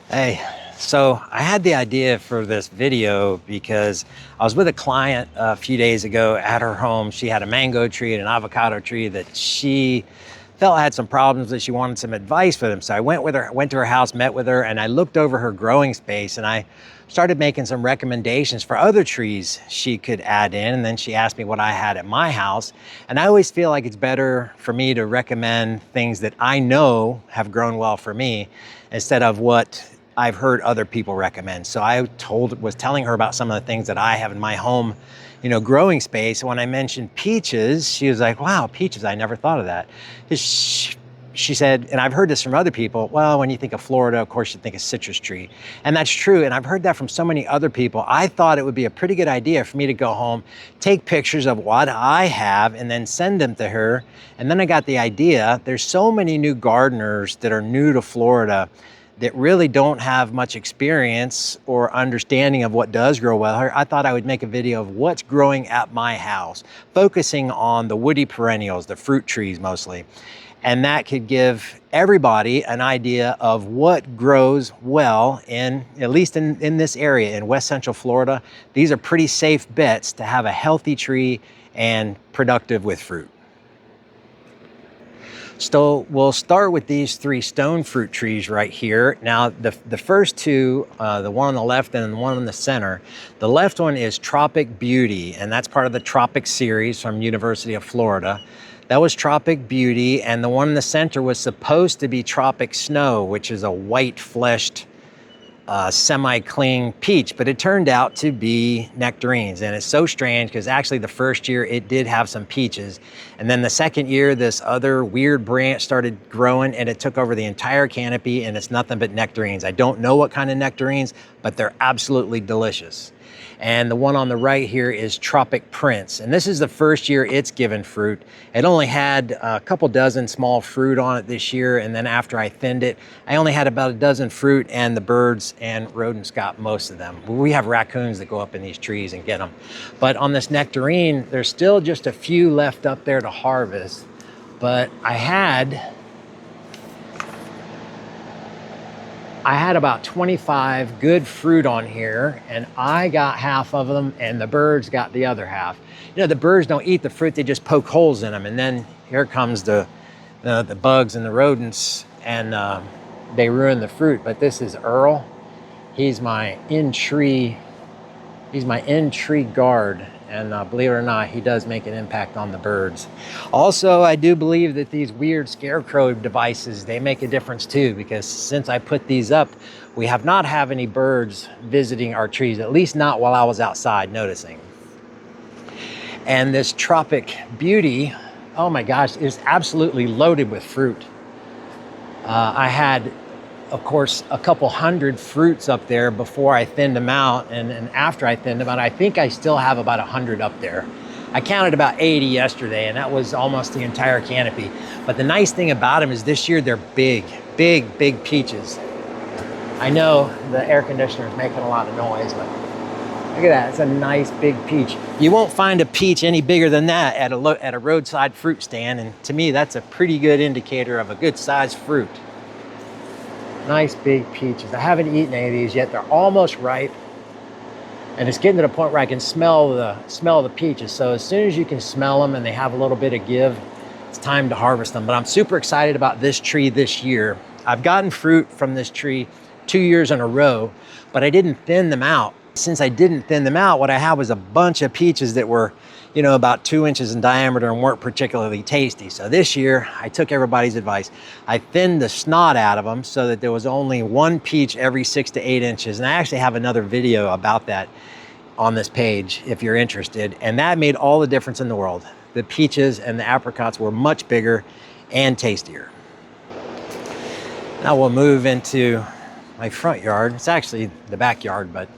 Hey, so I had the idea for this video because I was with a client a few days ago at her home. She had a mango tree and an avocado tree that she felt had some problems, that she wanted some advice for them. So I went to her house, met with her, and I looked over her growing space and I started making some recommendations for other trees she could add in. And then she asked me what I had at my house. And I always feel like it's better for me to recommend things that I know have grown well for me instead of what I've heard other people recommend. So I was telling her about some of the things that I have in my home, growing space. When I mentioned peaches, she was like, wow, peaches, I never thought of that. She said, and I've heard this from other people, well, when you think of Florida, of course you think of citrus tree. And that's true. And I've heard that from so many other people. I thought it would be a pretty good idea for me to go home, take pictures of what I have, and then send them to her. And then I got the idea, there's so many new gardeners that are new to Florida that really don't have much experience or understanding of what does grow well. I thought I would make a video of what's growing at my house, focusing on the woody perennials, the fruit trees mostly. And that could give everybody an idea of what grows well at least in this area in West Central Florida. These are pretty safe bets to have a healthy tree and productive with fruit. So we'll start with these three stone fruit trees right here. Now the first two, the one on the left and the one in the center, the left one is Tropic Beauty, and that's part of the Tropic series from University of Florida. That was Tropic Beauty, and the one in the center was supposed to be Tropic Snow, which is a white fleshed semi-cling peach, but it turned out to be nectarines. And it's so strange because actually the first year it did have some peaches, and then the second year this other weird branch started growing and it took over the entire canopy, and it's nothing but nectarines. I don't know what kind of nectarines, but they're absolutely delicious. And the one on the right here is Tropic Prince. And this is the first year it's given fruit. It only had a couple dozen small fruit on it this year. And then after I thinned it, I only had about a dozen fruit, and the birds and rodents got most of them. We have raccoons that go up in these trees and get them. But on this nectarine, there's still just a few left up there to harvest. But I had about 25 good fruit on here, and I got half of them and the birds got the other half. The birds don't eat the fruit, they just poke holes in them, and then here comes the bugs and the rodents, and they ruin the fruit. But this is Earl. He's my in-tree guard. And believe it or not, he does make an impact on the birds. Also, I do believe that these weird scarecrow devices, they make a difference too, because since I put these up, we have not had any birds visiting our trees, at least not while I was outside noticing. And this Tropic Beauty, oh my gosh, is absolutely loaded with fruit. I had, of course, a couple hundred fruits up there before I thinned them out, and after I thinned them out, I think I still have about 100 up there. I counted about 80 yesterday, and that was almost the entire canopy. But the nice thing about them is this year they're big peaches. I know the air conditioner is making a lot of noise, but look at that, it's a nice big peach. You won't find a peach any bigger than that at a roadside fruit stand, and to me that's a pretty good indicator of a good sized fruit. Nice big peaches. I haven't eaten any of these yet. They're almost ripe, and it's getting to the point where I can smell the peaches. So as soon as you can smell them and they have a little bit of give, it's time to harvest them. But I'm super excited about this tree this year. I've gotten fruit from this tree 2 years in a row, but I didn't thin them out. Since I didn't thin them out, what I had was a bunch of peaches that were, about 2 inches in diameter and weren't particularly tasty. So this year, I took everybody's advice. I thinned the snot out of them so that there was only one peach every 6 to 8 inches. And I actually have another video about that on this page if you're interested. And that made all the difference in the world. The peaches and the apricots were much bigger and tastier. Now we'll move into my front yard. It's actually the backyard, but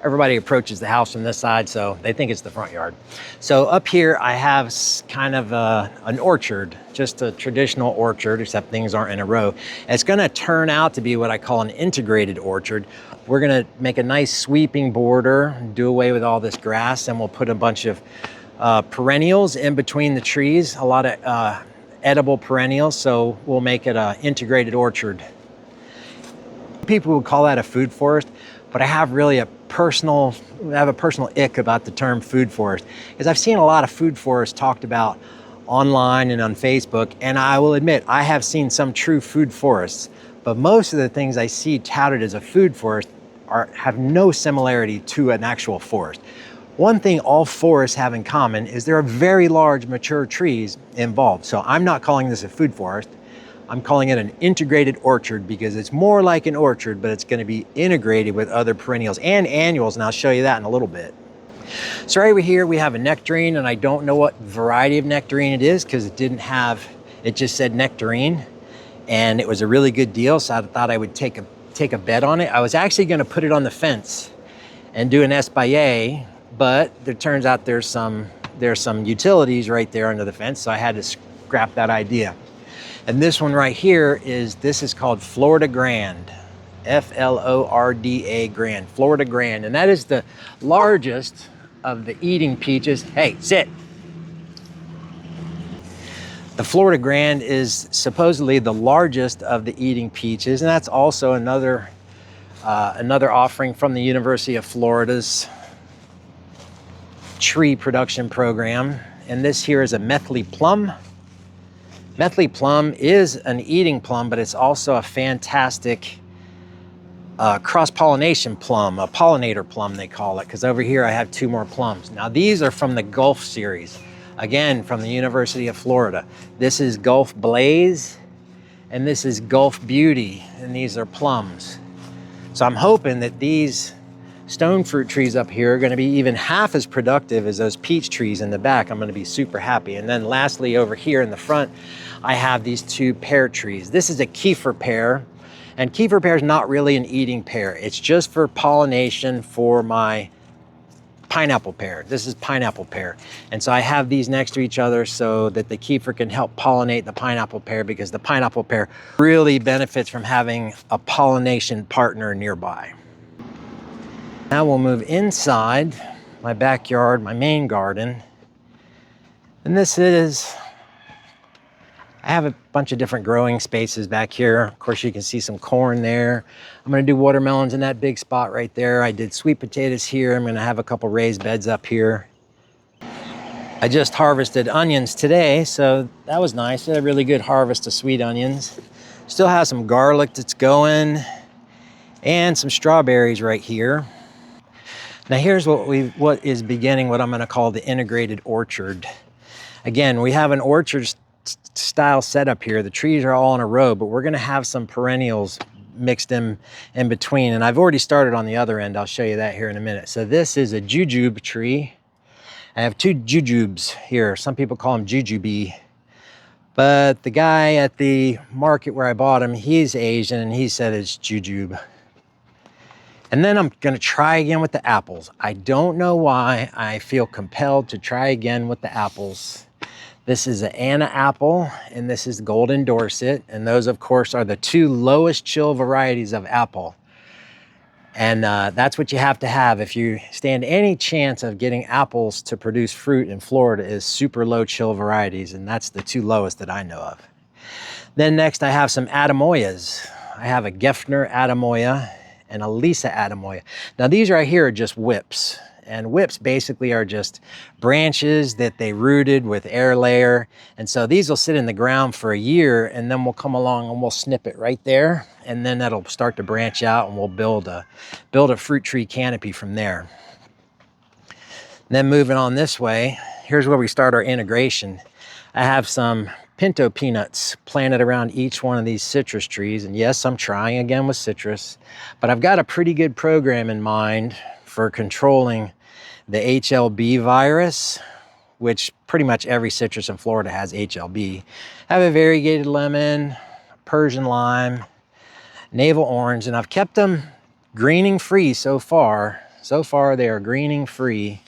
everybody approaches the house from this side, so they think it's the front yard. So up here, I have kind of an orchard, just a traditional orchard, except things aren't in a row. And it's gonna turn out to be what I call an integrated orchard. We're gonna make a nice sweeping border, do away with all this grass, and we'll put a bunch of perennials in between the trees, a lot of edible perennials, so we'll make it an integrated orchard. People would call that a food forest, but I have a personal ick about the term food forest, because I've seen a lot of food forests talked about online and on Facebook, and I will admit I have seen some true food forests, but most of the things I see touted as a food forest have no similarity to an actual forest. One thing all forests have in common is there are very large mature trees involved. So I'm not calling this a food forest. I'm calling it an integrated orchard, because it's more like an orchard, but it's going to be integrated with other perennials and annuals, and I'll show you that in a little bit. So right over here we have a nectarine, and I don't know what variety of nectarine it is because it just said nectarine, and it was a really good deal, so I thought I would take a bet on it. I was actually going to put it on the fence and do an espalier, but it turns out there's some utilities right there under the fence, so I had to scrap that idea. And this one right here is called Florida Grand, Florda Grand, Florida Grand, and that is the largest of the eating peaches. Hey, sit. The Florida Grand is supposedly the largest of the eating peaches, and that's also another offering from the University of Florida's tree production program. And this here is a Methley plum. Methley plum is an eating plum, but it's also a fantastic cross-pollination plum, a pollinator plum they call it, because over here I have two more plums. Now these are from the Gulf series, again from the University of Florida. This is Gulf Blaze, and this is Gulf Beauty, and these are plums. So I'm hoping that these stone fruit trees up here are going to be even half as productive as those peach trees in the back. I'm going to be super happy. And then lastly, over here in the front, I have these two pear trees. This is a Kiefer pear, and Kiefer pear is not really an eating pear. It's just for pollination for my pineapple pear. This is pineapple pear. And so I have these next to each other so that the Kiefer can help pollinate the pineapple pear, because the pineapple pear really benefits from having a pollination partner nearby. Now we'll move inside my backyard, my main garden. And I have a bunch of different growing spaces back here. Of course, you can see some corn there. I'm gonna do watermelons in that big spot right there. I did sweet potatoes here. I'm gonna have a couple raised beds up here. I just harvested onions today, so that was nice. I had a really good harvest of sweet onions. Still have some garlic that's going, and some strawberries right here. Now here's what is beginning what I'm going to call the integrated orchard. Again, we have an orchard style setup here. The trees are all in a row, but we're going to have some perennials mixed in between. And I've already started on the other end. I'll show you that here in a minute. So this is a jujube tree. I have two jujubes here. Some people call them jujube. But the guy at the market where I bought him, he's Asian, and he said it's jujube. And then I'm gonna try again with the apples. I don't know why I feel compelled to try again with the apples. This is an Anna apple, and this is Golden Dorset. And those, of course, are the two lowest chill varieties of apple. And that's what you have to have if you stand any chance of getting apples to produce fruit in Florida, is super low chill varieties. And that's the two lowest that I know of. Then next I have some Adamoyas. I have a Geffner Adamoya and a Lisa Adamoya. Now these right here are just whips, and whips basically are just branches that they rooted with air layer. And so these will sit in the ground for a year, and then we'll come along and we'll snip it right there, and then that'll start to branch out, and we'll build a fruit tree canopy from there. And then moving on this way, here's where we start our integration. I have some pinto peanuts planted around each one of these citrus trees. And yes, I'm trying again with citrus, but I've got a pretty good program in mind for controlling the HLB virus, which pretty much every citrus in Florida has HLB. I have a variegated lemon, Persian lime, navel orange, and I've kept them greening free so far. So far they are greening free,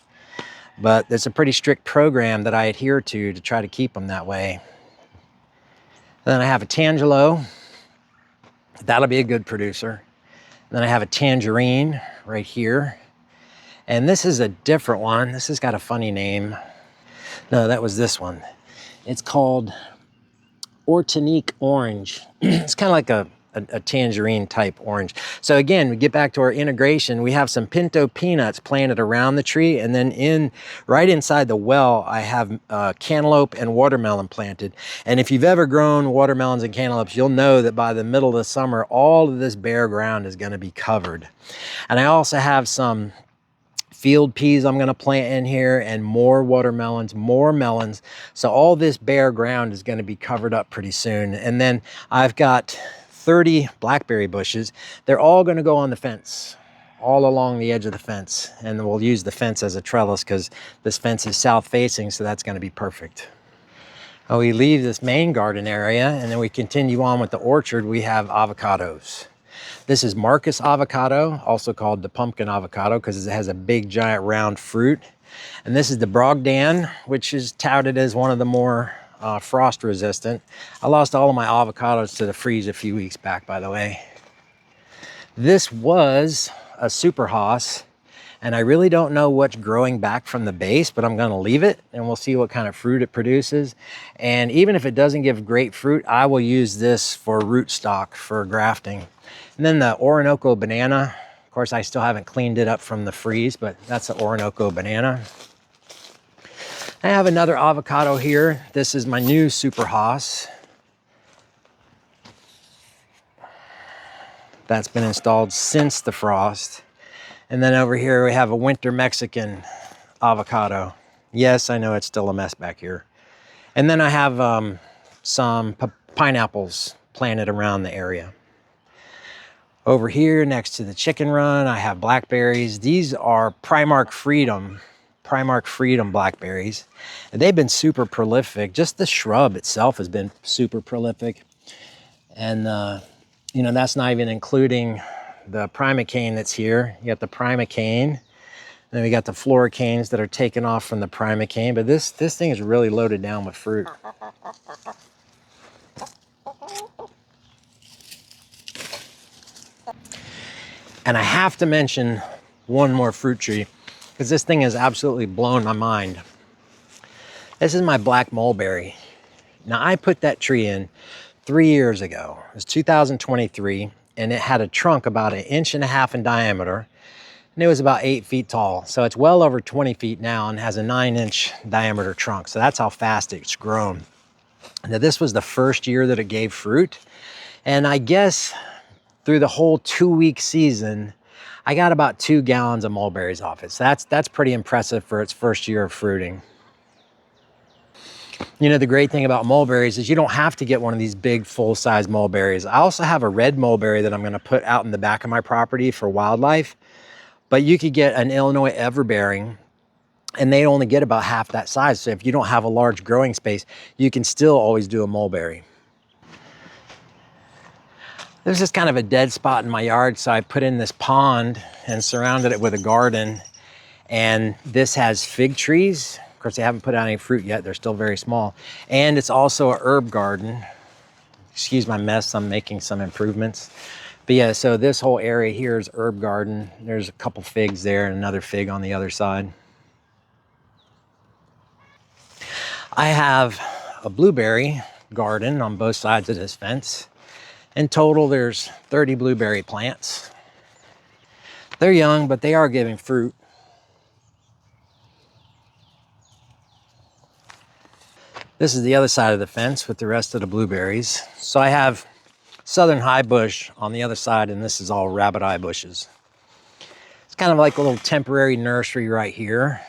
but it's a pretty strict program that I adhere to try to keep them that way. Then I have a Tangelo. That'll be a good producer. Then I have a tangerine right here. And this is a different one. This has got a funny name. No, that was this one. It's called Ortanique Orange. It's kind of like a a tangerine type orange. So again, we get back to our integration. We have some pinto peanuts planted around the tree, and then right inside the well, I have cantaloupe and watermelon planted. And if you've ever grown watermelons and cantaloupes, you'll know that by the middle of the summer, all of this bare ground is going to be covered. And I also have some field peas I'm going to plant in here, and more watermelons, more melons. So all this bare ground is going to be covered up pretty soon. And then I've got 30 blackberry bushes. They're all going to go on the fence, all along the edge of the fence. And we'll use the fence as a trellis because this fence is south facing, so that's going to be perfect. We leave this main garden area and then we continue on with the orchard. We have avocados. This is Marcus avocado, also called the pumpkin avocado because it has a big giant round fruit. And this is the Brogdan, which is touted as one of the more frost resistant. I lost all of my avocados to the freeze a few weeks back, by the way. This was a super Haas, and I really don't know what's growing back from the base, but I'm going to leave it and we'll see what kind of fruit it produces. And even if it doesn't give great fruit, I will use this for rootstock for grafting. And then the Orinoco banana, of course, I still haven't cleaned it up from the freeze, but that's the Orinoco banana. I have another avocado here. This is my new Super Haas. That's been installed since the frost. And then over here we have a winter Mexican avocado. Yes, I know it's still a mess back here. And then I have some pineapples planted around the area. Over here next to the chicken run, I have blackberries. These are Primark Freedom blackberries. And they've been super prolific. Just the shrub itself has been super prolific. And you know, that's not even including the primocane that's here. You got the primocane. Then we got the floricanes that are taken off from the primocane. But this thing is really loaded down with fruit. And I have to mention one more fruit tree because this thing has absolutely blown my mind. This is my black mulberry. Now I put that tree in 3 years ago. It was 2023, and it had a trunk about 1.5 inches in diameter, and it was about 8 feet tall. So it's well over 20 feet now and has a 9-inch diameter trunk. So that's how fast it's grown. Now this was the first year that it gave fruit, and I guess through the whole 2-week season, I got about 2 gallons of mulberries off it. So that's pretty impressive for its first year of fruiting. You know, the great thing about mulberries is you don't have to get one of these big full-size mulberries. I also have a red mulberry that I'm going to put out in the back of my property for wildlife. But you could get an Illinois everbearing, and they only get about half that size. So if you don't have a large growing space, you can still always do a mulberry. There's just kind of a dead spot in my yard, so I put in this pond and surrounded it with a garden. And this has fig trees. Of course, they haven't put out any fruit yet. They're still very small. And it's also a herb garden. Excuse my mess, I'm making some improvements. But yeah, so this whole area here is herb garden. There's a couple figs there and another fig on the other side. I have a blueberry garden on both sides of this fence. In total, there's 30 blueberry plants. They're young, but they are giving fruit. This is the other side of the fence with the rest of the blueberries. So I have southern high bush on the other side, and this is all rabbit eye bushes. It's kind of like a little temporary nursery right here.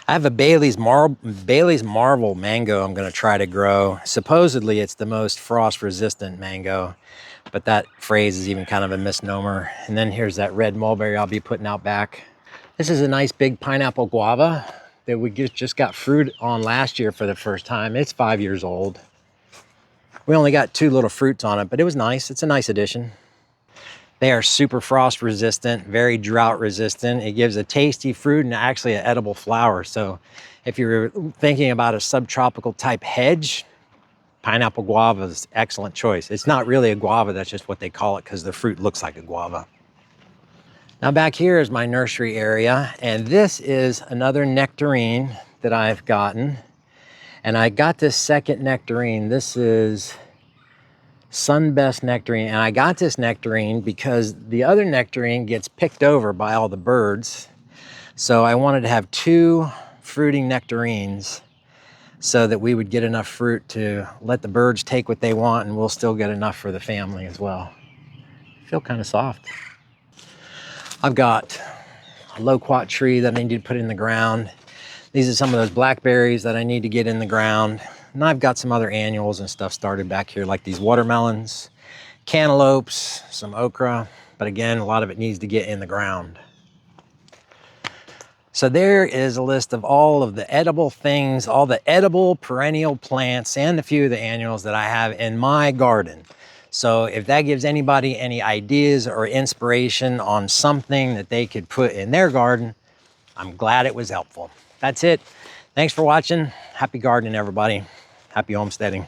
I have a Bailey's Marvel mango I'm going to try to grow. Supposedly it's the most frost resistant mango, but that phrase is even kind of a misnomer. And then here's that red mulberry I'll be putting out back. This is a nice big pineapple guava that we just got fruit on last year for the first time. It's 5 years old. We only got 2 little fruits on it, but it was nice. It's a nice addition. They are super frost resistant, very drought resistant. It gives a tasty fruit and actually an edible flower. So if you're thinking about a subtropical type hedge, pineapple guava is an excellent choice. It's not really a guava, that's just what they call it because the fruit looks like a guava. Now back here is my nursery area, and this is another nectarine that I've gotten. And I got this second nectarine. This is Sunbest nectarine. And I got this nectarine because the other nectarine gets picked over by all the birds. So I wanted to have 2 fruiting nectarines so that we would get enough fruit to let the birds take what they want, and we'll still get enough for the family as well. I feel kind of soft. I've got a loquat tree that I need to put in the ground. These are some of those blackberries that I need to get in the ground. And I've got some other annuals and stuff started back here, like these watermelons, cantaloupes, some okra. But again, a lot of it needs to get in the ground. So there is a list of all of the edible things, all the edible perennial plants, and a few of the annuals that I have in my garden. So if that gives anybody any ideas or inspiration on something that they could put in their garden, I'm glad it was helpful. That's it. Thanks for watching. Happy gardening, everybody. Happy homesteading.